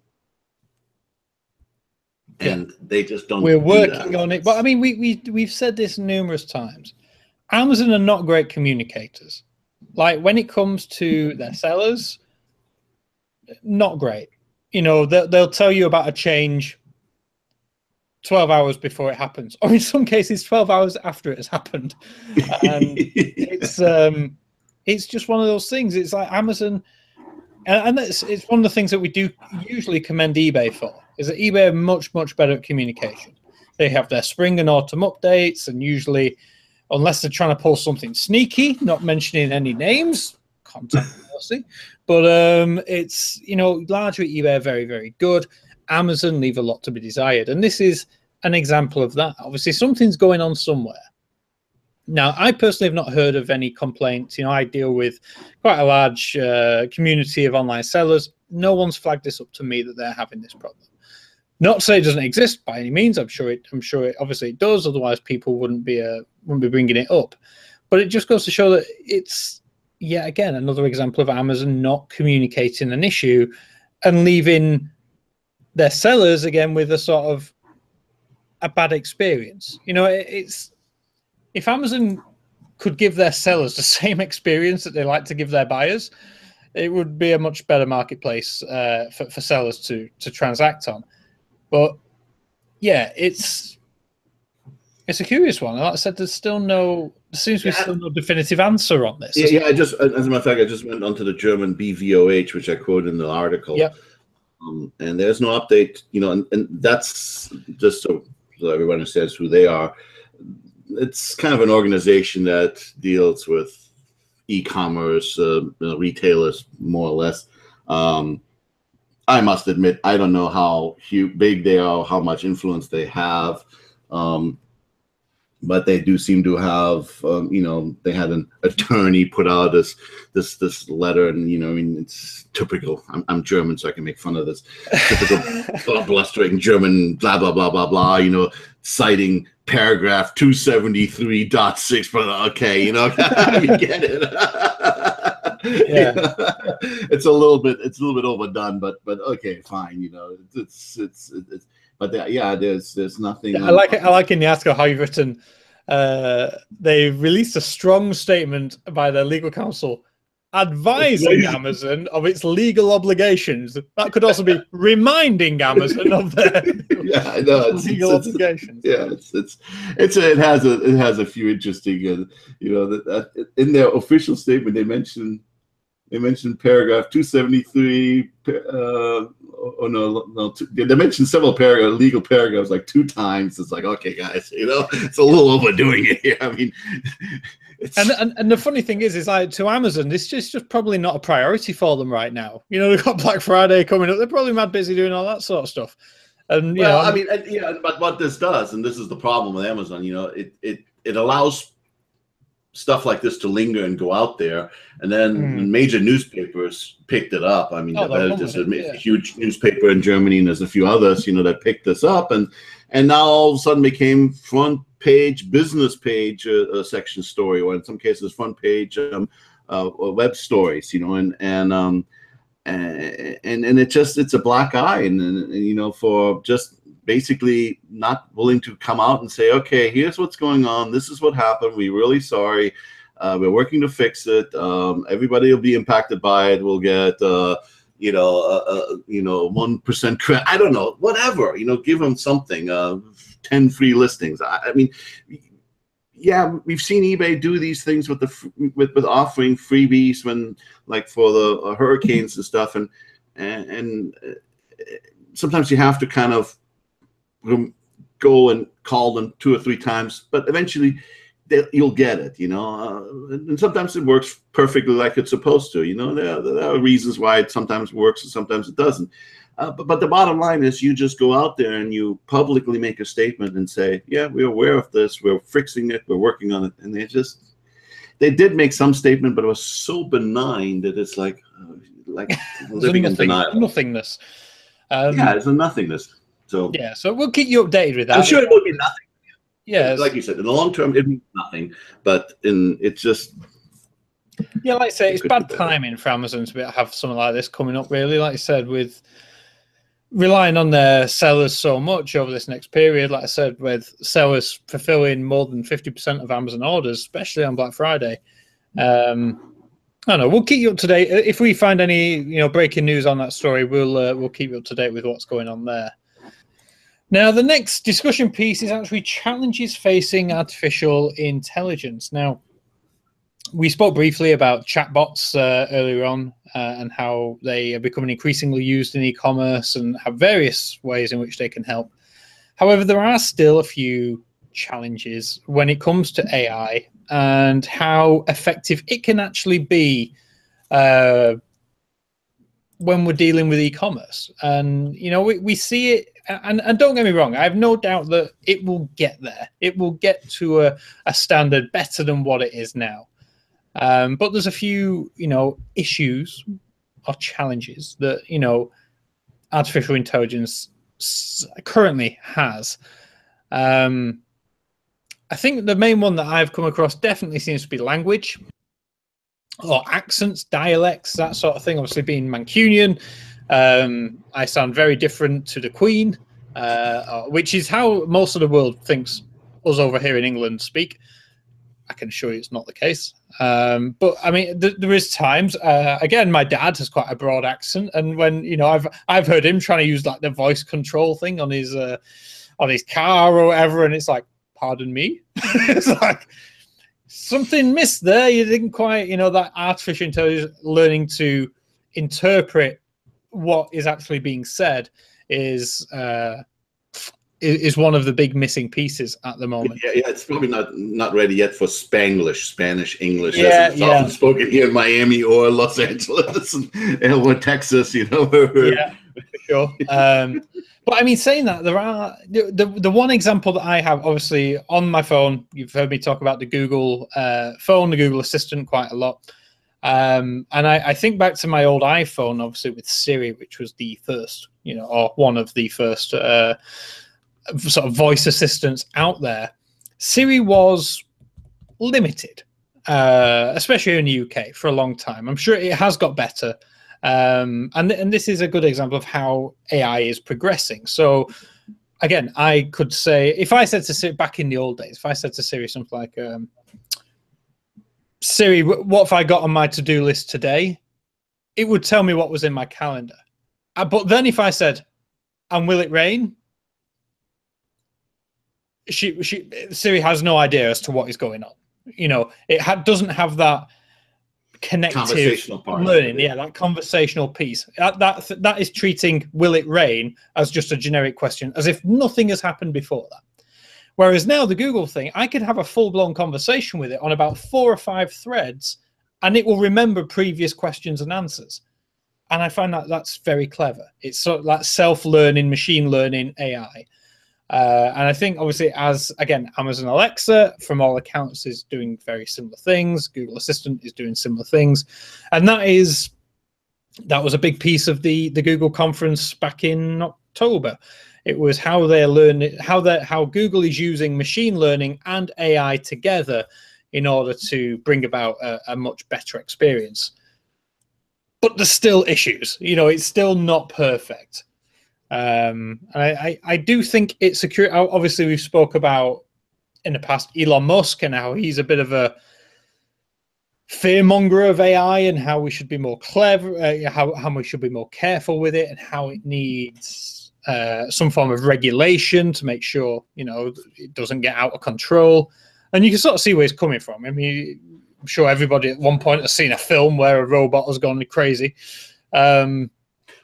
And they just don't. We're working on it. But I mean, we've said this numerous times. Amazon are not great communicators. Like, when it comes to their sellers, not great. They'll tell you about a change 12 hours before it happens, or in some cases 12 hours after it has happened. And it's just one of those things. It's like Amazon, and it's one of the things that we do usually commend eBay for, is that eBay are much, much better at communication. They have their spring and autumn updates, and usually, unless they're trying to pull something sneaky, not mentioning any names, contact policy, but it's, largely eBay are very, very good. Amazon leave a lot to be desired, and this is an example of that. Obviously, something's going on somewhere. Now, I personally have not heard of any complaints. I deal with quite a large community of online sellers. No one's flagged this up to me that they're having this problem. Not to say it doesn't exist by any means. I'm sure it obviously it does. Otherwise, people wouldn't be bringing it up. But it just goes to show that it's, yet again, another example of Amazon not communicating an issue and leaving their sellers again with a sort of a bad experience. It's, if Amazon could give their sellers the same experience that they like to give their buyers, it would be a much better marketplace for sellers to transact on. But yeah, it's a curious one. Like I said, there seems to be still no definitive answer on this. Yeah. As a matter of fact, I just went onto the German BVOH, which I quoted in the article. Yep. And there's no update, and that's just so everyone understands who they are. It's kind of an organization that deals with e-commerce, retailers, more or less. I must admit, I don't know how big they are, how much influence they have, but they do seem to have, they had an attorney put out this letter, and I mean, it's typical. I'm German, so I can make fun of this. Typical blustering German, blah blah blah blah blah. Citing paragraph 273.6. But okay, I get it. Yeah. It's a little bit overdone, but okay, fine. But there's nothing. I like in the article how you've written. They released a strong statement by their legal counsel advising Amazon of its legal obligations. That could also be reminding Amazon of their legal obligations. It has a few interesting. That in their official statement they mentioned paragraph 273. They mentioned several legal paragraphs like 2 times. It's like, okay, guys, it's a little overdoing it here. I mean, and the funny thing is like, to Amazon, this is just probably not a priority for them right now. They've got Black Friday coming up. They're probably mad busy doing all that sort of stuff. And but what this does, and this is the problem with Amazon, it allows stuff like this to linger and go out there, and then major newspapers picked it up. I mean, there's a huge newspaper in Germany, and there's a few others, that picked this up, and now all of a sudden became front page, business page section story, or in some cases front page web stories, and it's a black eye, and for just basically not willing to come out and say, okay, here's what's going on, this is what happened, we're really sorry, we're working to fix it, everybody will be impacted by it, we'll get 1% credit, I don't know, whatever, give them something, 10 free listings. I mean, yeah, we've seen eBay do these things with with offering freebies when, like, for the hurricanes and stuff, and sometimes you have to kind of go and call them 2 or 3 times, but eventually you'll get it, and sometimes it works perfectly like it's supposed to. There are reasons why it sometimes works and sometimes it doesn't. But the bottom line is, you just go out there and you publicly make a statement and say, yeah, we're aware of this, we're fixing it, we're working on it. And they did make some statement, but it was so benign that it's like living in denial. Nothingness. Yeah, it's a nothingness. So yeah, so we'll keep you updated with that. I'm sure it will be nothing. Yeah, like you said, in the long term, it means nothing. But it's just. Yeah, like I say, it's bad timing for Amazon to have something like this coming up, really. Like I said, with relying on their sellers so much over this next period, like I said, with sellers fulfilling more than 50% of Amazon orders, especially on Black Friday. I don't know. We'll keep you up to date. If we find any, breaking news on that story, we'll keep you up to date with what's going on there. Now, the next discussion piece is actually challenges facing artificial intelligence. Now, we spoke briefly about chatbots earlier on and how they are becoming increasingly used in e-commerce and have various ways in which they can help. However, there are still a few challenges when it comes to AI and how effective it can actually be when we're dealing with e-commerce. And, we see it, and don't get me wrong, I have no doubt that it will get there. It will get to a standard better than what it is now. But there's a few, issues or challenges that, artificial intelligence currently has. I think the main one that I've come across definitely seems to be language or accents, dialects, that sort of thing. Obviously, being Mancunian, I sound very different to the Queen, which is how most of the world thinks us over here in England speak. I can assure you it's not the case. But I mean, there is times. Again, my dad has quite a broad accent, and when I've heard him trying to use like the voice control thing on his car or whatever, and it's like, pardon me. It's like something missed there. You didn't quite, that artificial intelligence learning to interpret what is actually being said is is one of the big missing pieces at the moment. Yeah, it's probably not ready yet for Spanglish, Spanish, English. Yeah, it's often spoken here in Miami or Los Angeles or Texas, Yeah, for sure. But I mean, saying that, there are the one example that I have, obviously, on my phone. You've heard me talk about the Google phone, the Google Assistant, quite a lot. And I think back to my old iPhone, obviously, with Siri, which was the first, or one of the first sort of voice assistants out there. Siri was limited, especially in the UK, for a long time. I'm sure it has got better. And this is a good example of how AI is progressing. So again, I could say, if I said to Siri back in the old days, if I said to Siri something like, Siri, what have I got on my to-do list today? It would tell me what was in my calendar. But then if I said, and will it rain? Siri has no idea as to what is going on. It doesn't have that connective learning, that conversational piece. That is treating "will it rain" as just a generic question, as if nothing has happened before that. Whereas now the Google thing, I could have a full-blown conversation with it on about 4 or 5 threads, and it will remember previous questions and answers. And I find that that's very clever. It's sort of like self-learning, machine learning AI. And I think, obviously, as, again, Amazon Alexa, from all accounts, is doing very similar things. Google Assistant is doing similar things. And that was a big piece of the Google conference back in October. It was how they're learning, how Google is using machine learning and AI together in order to bring about a much better experience. But there's still issues. You know, it's still not perfect. I do think it's secure. Obviously, we've spoke about in the past Elon Musk and how he's a bit of a fearmonger of AI and how we should be more clever, how we should be more careful with it, and how it needs some form of regulation to make sure, you know, it doesn't get out of control. And you can sort of see where he's coming from. I mean, I'm sure everybody at one point has seen a film where a robot has gone crazy.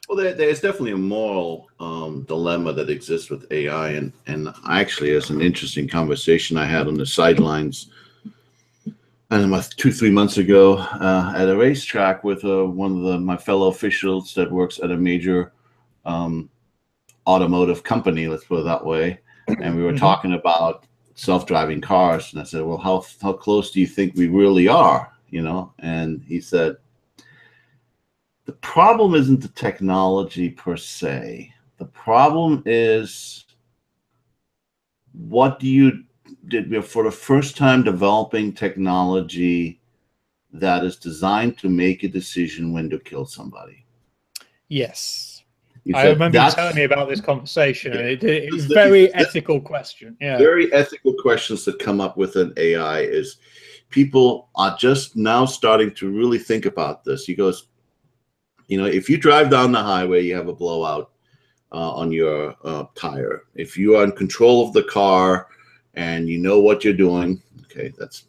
Well, there's definitely a moral dilemma that exists with AI, and actually, there's an interesting conversation I had on the sidelines, I don't know, 2-3 months ago at a racetrack with one of my fellow officials that works at a major automotive company, let's put it that way, and we were talking about self-driving cars, and I said, well, how close do you think we really are, you know? And he said, the problem isn't the technology per se. The problem is, what do you did for the first time developing technology that is designed to make a decision when to kill somebody? Yes. I remember you telling me about this conversation. Yeah, it was a very ethical question. Yeah. Very ethical questions that come up with an AI is people are just now starting to really think about this. He goes, you know, if you drive down the highway, you have a blowout on your tire. If you are in control of the car and you know what you're doing, okay, that's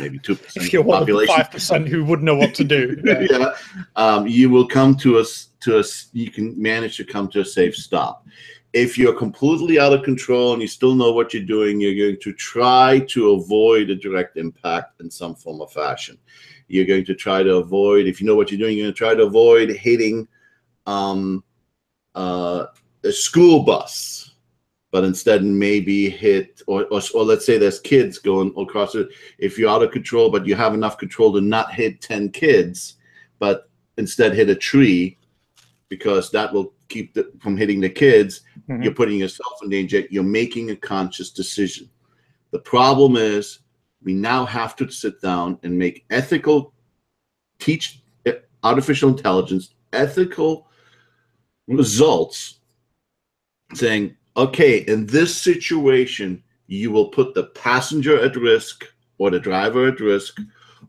maybe 2% if you're of the population. 5% who would know what to do. Yeah. You will come to us. You can manage to come to a safe stop. If you're completely out of control and you still know what you're doing, you're going to try to avoid a direct impact in some form or fashion. You're going to try to avoid, if you know what you're doing, you're going to try to avoid hitting a school bus, but instead maybe hit, or let's say there's kids going across it. If you're out of control, but you have enough control to not hit 10 kids, but instead hit a tree, because that will keep from hitting the kids, you're putting yourself in danger. You're making a conscious decision. The problem is, we now have to sit down and make teach artificial intelligence ethical results, saying, okay, in this situation, you will put the passenger at risk or the driver at risk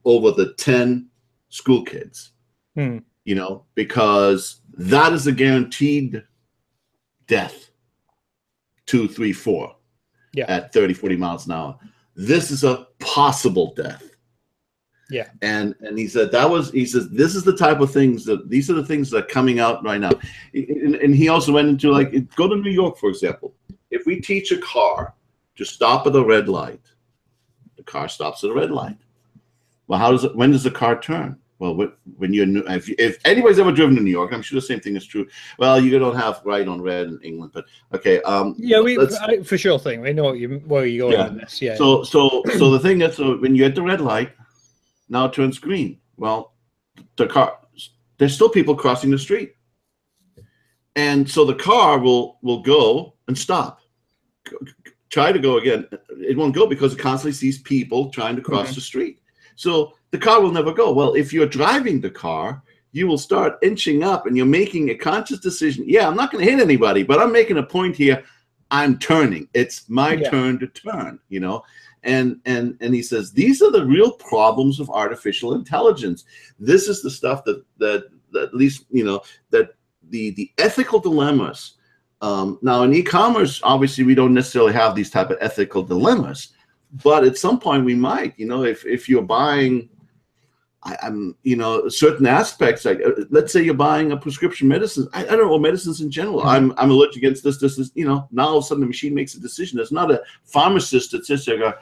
over the 10 school kids, you know, because that is a guaranteed death, 2, 3, 4 at 30, 40 miles an hour. This is a possible death. Yeah. And he said he says, this is the type of things these are the things that are coming out right now. And he also went into, like, go to New York, for example. If we teach a car to stop at a red light, the car stops at a red light. Well, when does the car turn? Well, when you're new, if anybody's ever driven to New York, I'm sure the same thing is true. Well, you don't have right on red in England, but okay. Yeah, for sure thing. We know where you're going with this. Yeah. So the thing is, when you're at the red light, now it turns green. Well, there's still people crossing the street, and so the car will go and stop, try to go again. It won't go because it constantly sees people trying to cross the street. So the car will never go. Well, if you're driving the car, you will start inching up and you're making a conscious decision. Yeah, I'm not going to hit anybody, but I'm making a point here. I'm turning. It's my turn to turn, you know? And he says, these are the real problems of artificial intelligence. This is the stuff that at least, you know, that the ethical dilemmas. Now in e-commerce, obviously we don't necessarily have these type of ethical dilemmas, but at some point we might, you know, if you're buying, you know, certain aspects, like let's say you're buying a prescription medicine. I don't know, medicines in general. I'm allergic against this is, you know, now all of a sudden the machine makes a decision. There's not a pharmacist that sits there going,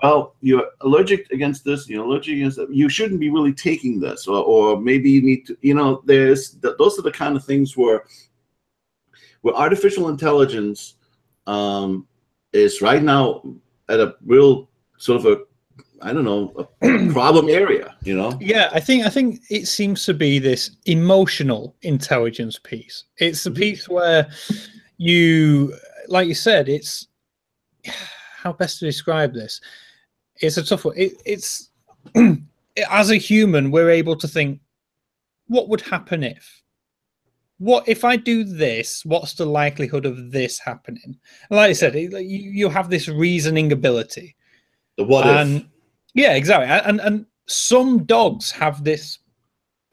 well, you're allergic against this, you're allergic against that. You shouldn't be really taking this, or maybe you need to, you know, those are the kind of things where artificial intelligence is right now at a real sort of a problem area, you know? Yeah, I think it seems to be this emotional intelligence piece. It's the piece where, like you said, it's how best to describe this. It's a tough one. It's as a human, we're able to think, what would happen if? What if I do this? What's the likelihood of this happening? And like I said, you have this reasoning ability. The what if? Yeah, exactly. And some dogs have this,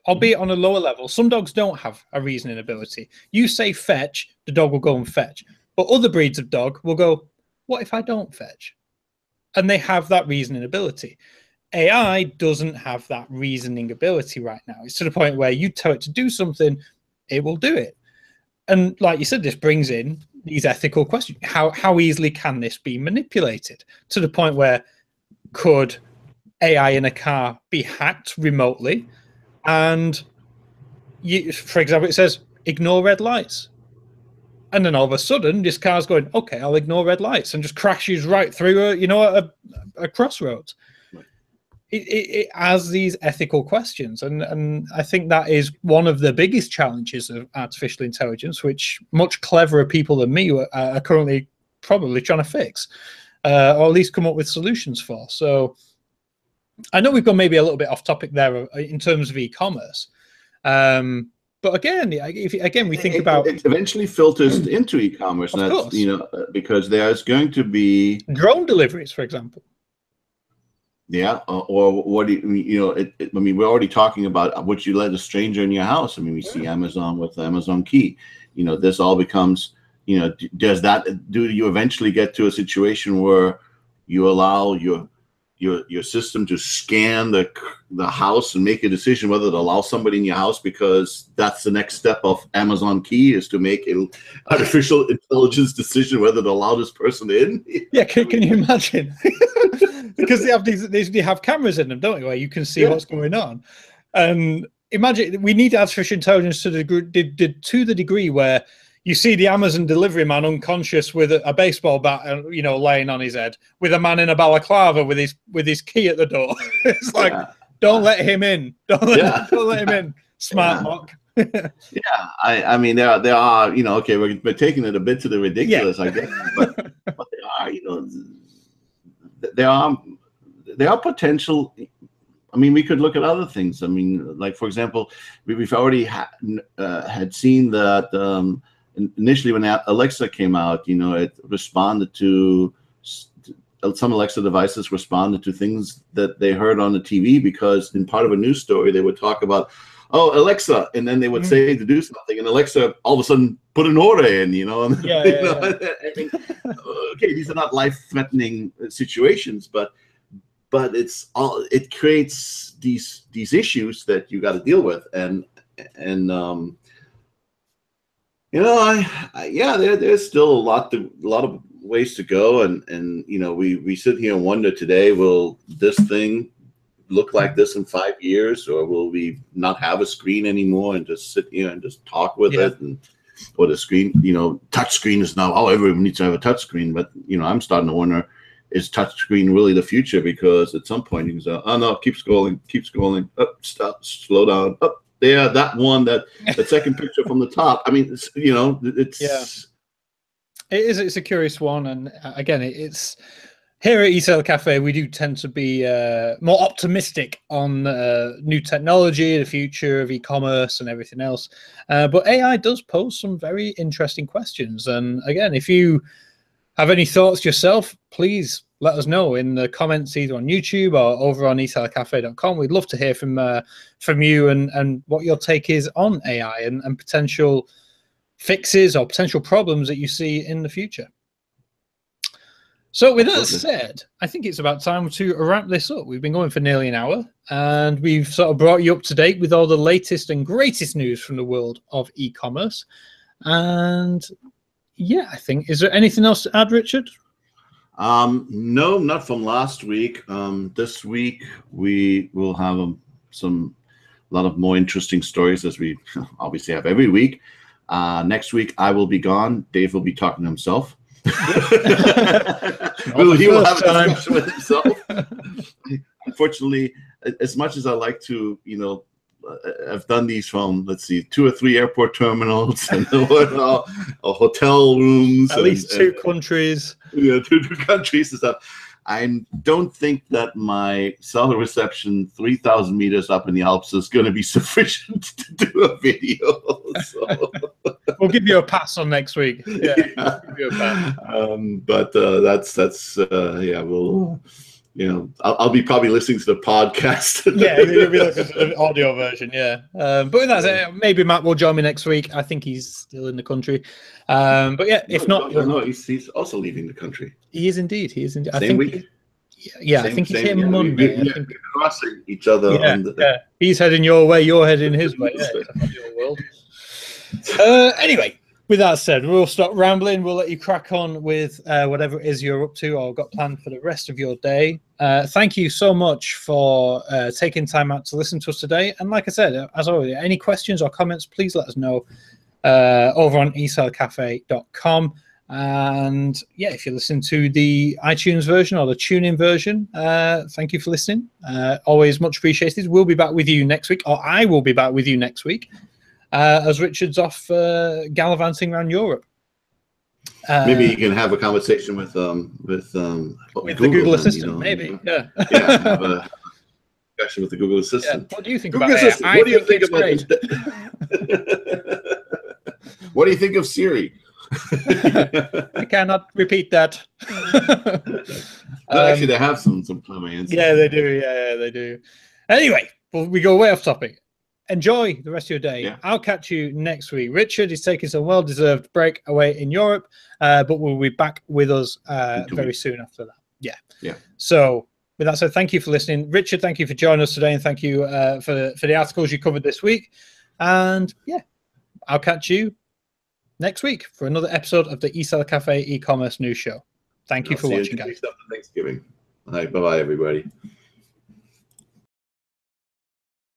albeit on a lower level. Some dogs don't have a reasoning ability. You say fetch, the dog will go and fetch. But other breeds of dog will go, what if I don't fetch? And they have that reasoning ability. AI doesn't have that reasoning ability right now. It's to the point where you tell it to do something, it will do it. And like you said, this brings in these ethical questions. How easily can this be manipulated? To the point where could AI in a car be hacked remotely? And for example, it says, ignore red lights. And then all of a sudden, this car's going, okay, I'll ignore red lights, and just crashes right through a crossroads. It has these ethical questions, and I think that is one of the biggest challenges of artificial intelligence, which much cleverer people than me are currently probably trying to fix, or at least come up with solutions for. So I know we've gone maybe a little bit off topic there in terms of e-commerce. But again, we think about it eventually filters into e-commerce, and that's, because there's going to be drone deliveries, for example. Yeah, or what do you, I mean, we're already talking about would you let a stranger in your house? I mean, we see Amazon with the Amazon Key. This all becomes, do you eventually get to a situation where you allow your system to scan the house and make a decision whether to allow somebody in your house, because that's the next step of Amazon Key, is to make an artificial intelligence decision whether to allow this person in? Yeah, can you imagine? Because they have cameras in them, don't they, where you can see what's going on. And imagine, we need artificial intelligence to the degree where you see the Amazon delivery man unconscious with a baseball bat, laying on his head, with a man in a balaclava with his key at the door. It's like, don't let him in. Don't let him in. Smart lock. I mean, there are, okay, we're taking it a bit to the ridiculous, I guess, but there are potential. I mean, we could look at other things. I mean, like, for example, we've already had seen that. Initially, when Alexa came out, it responded to some Alexa devices responded to things that they heard on the TV, because in part of a news story, they would talk about, oh, Alexa, and then they would say to do something, and Alexa all of a sudden put an order in, I mean, okay, these are not life-threatening situations, but it creates these issues that you got to deal with, and there's still a lot of ways to go, and we sit here and wonder today, will this thing look like this in 5 years, or will we not have a screen anymore and just sit here and just talk with it? Or the screen, touch screen is now, everyone needs to have a touch screen, but I'm starting to wonder, is touch screen really the future? Because at some point you can say, oh no, keep scrolling, stop, slow down, there, that one, that second picture from the top. I mean, it's it's a curious one, and again, it's here at eSellerCafe, we do tend to be more optimistic on new technology, the future of e-commerce and everything else. But AI does pose some very interesting questions, and again, if you have any thoughts yourself, please let us know in the comments, either on YouTube or over on eSellerCafe.com. We'd love to hear from you and what your take is on AI and potential fixes or potential problems that you see in the future. So with that said, I think it's about time to wrap this up. We've been going for nearly an hour, and we've sort of brought you up to date with all the latest and greatest news from the world of e-commerce. And yeah, I think, is there anything else to add, Richard? No, not from last week. This week we will have a lot of more interesting stories, as we obviously have every week. Next week I will be gone. Dave will be talking to himself. He will have a discussion with himself. Unfortunately, as much as I like to, I've done these from, let's see, 2 or 3 airport terminals and hotel rooms. At least 2 countries. Yeah, 2 countries and stuff. I don't think that my cellular reception 3,000 meters up in the Alps is going to be sufficient to do a video. So. We'll give you a pass on next week. Yeah, yeah. We'll give you a pass. But we'll. I'll be probably listening to the podcast. Yeah, you'll be listening to the audio version. Yeah, but with that, maybe Matt will join me next week. I think he's still in the country. But yeah, if not, no, he's also leaving the country. He is indeed. Same week. Yeah, I think he's here Monday. We're crossing each other. Yeah, he's heading your way. You're heading his way. Yeah, it's a your world. Anyway. With that said, we'll stop rambling. We'll let you crack on with whatever it is you're up to or got planned for the rest of your day. Thank you so much for taking time out to listen to us today. And like I said, as always, any questions or comments, please let us know over on eSellerCafe.com. And yeah, if you listen to the iTunes version or the TuneIn version, thank you for listening. Always much appreciated. We'll be back with you next week, or I will be back with you next week. As Richard's off gallivanting around Europe. Maybe you can have a conversation with Google, the Google Assistant, maybe. Yeah. Yeah, have a discussion with the Google Assistant. Yeah. What do you think Google about Assistant, it? what do you think about What do you think of Siri? I cannot repeat that. Actually, they have some clever answers. Yeah, they do. Yeah, they do. Anyway, we go way off topic. Enjoy the rest of your day. Yeah. I'll catch you next week. Richard is taking some well-deserved break away in Europe, but we'll be back with us very soon after that. Yeah. Yeah. So with that said, thank you for listening. Richard, thank you for joining us today, and thank you for the articles you covered this week. And yeah, I'll catch you next week for another episode of the eSeller Cafe e-commerce news show. Thank you for watching, guys. Thanksgiving. All right, bye-bye, everybody.